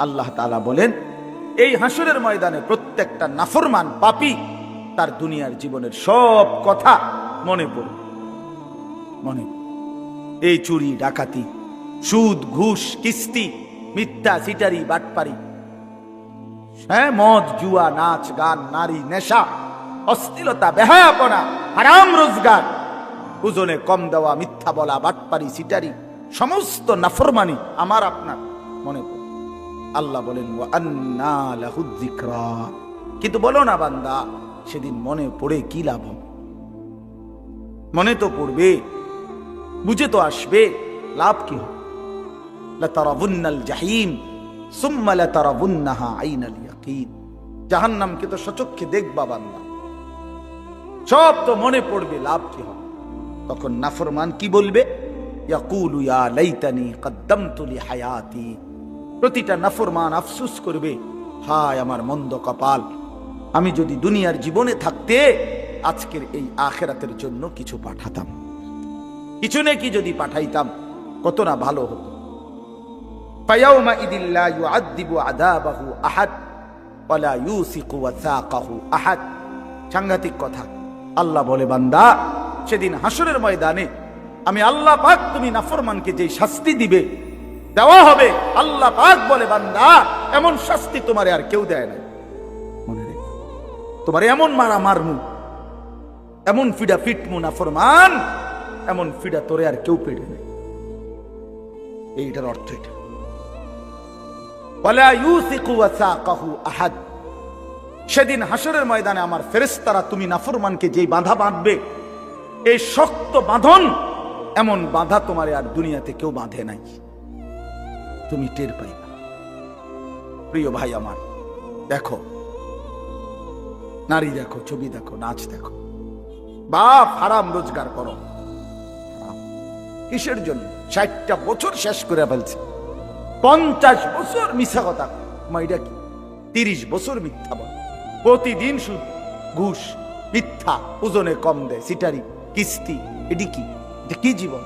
আল্লাহ তাআলা বলেন, এই হাসরের ময়দানে প্রত্যেকটা নাফরমান পাপী তার দুনিয়ার জীবনের সব কথা মনে পড়বে। এই চুরি ডাকাতি, সুদ ঘুষ কিস্তি, মিথ্যা সিটারি বাটপারি, মদ জুয়া নাচ গান নারী নেশা অশ্লীলতা বেহায়াপনা হারাম রোজগার, ওজনে কম দেওয়া, মিথ্যা বলা, বাটপারি সিটারি, সমস্ত নাফরমানি আমার আপনার মনে পড়ে। আল্লাহ বলেন ওয়া আন্না লাহুয যিকরা, কিন্তু বলো না বান্দা সেদিন মনে পড়ে কি লাভ? মনে তো পড়বে, বুঝে তো আসবে, লাভ কি হবে? লাতারাবুন্নাল জাহিম সুম্মা লাতারাবুন্নাহা আইনাল ইয়াকিন, জাহান্নামকে তো সচক্ষে দেখবা বান্দা, সব তো মনে পড়বে, লাভ কি হবে? তখন নাফরমান কি বলবে? ইয়াকুলু ইয়া লাইতানি কদ্দামতু লিহায়াতি, প্রতিটা নাফরমান আফসোস করবে, হায় আমার মন্দ কপাল, আমি যদি দুনিয়ার জীবনে থাকতে আজকের এই আখিরাতের জন্য কিছু পাঠাতাম, কিছু নাকি যদি পাঠাইতাম কত না ভালো হতো। ফায়াউমা ইদিল লা ইউআযযিবু আযাবাহু আহাদ ওয়া লা ইউসিকু ওয়াসাকাহু আহাদ। সাংঘাতিক কথা। আল্লাহ বলে, বান্দা সেদিন হাসরের ময়দানে আমি আল্লাহ পাক তুমি নাফরমানকে যে শাস্তি দিবে দেওয়া হবে, আল্লাহ পাক বলে, বান্দা এমন শাস্তি তোমারে আর কেউ দেয় না। মনে রেখো, তোমারে এমন মারা মারমু, এমন ফিডা ফিটমু নাফরমান, এমন ফিডা তোরে আর কেউ পেড়ে নেই। এইটার অর্থ এটা। ওয়ালা ইউসিকু ওয়াসাকাহু আহাদ। সেদিন হাসরের ময়দানে আমার ফেরেশতারা তুমি নাফরমানকে যেই বাঁধা বাঁধবে, এই শক্ত বাঁধন, এমন বাঁধা তোমারে আর দুনিয়াতে কেউ বাঁধে নাই, তুমি টের পাইবা। প্রিয় ভাই আমার, দেখো নারী দেখো, ছবি দেখো, নাচ দেখো, বাপ হারাম রোজগার করো, কিসের জন্য? 60টা বছর শেষ করে ফেলছে, 50 বছর মিথ্যা কথা, মাইডা কি 30 বছর মিথ্যা বল, প্রতিদিন সুদ ঘুষ মিথ্যা, ওজনে কম দেয়, সিটারি কিস্তি, এটি কি? এটা কি জীবন?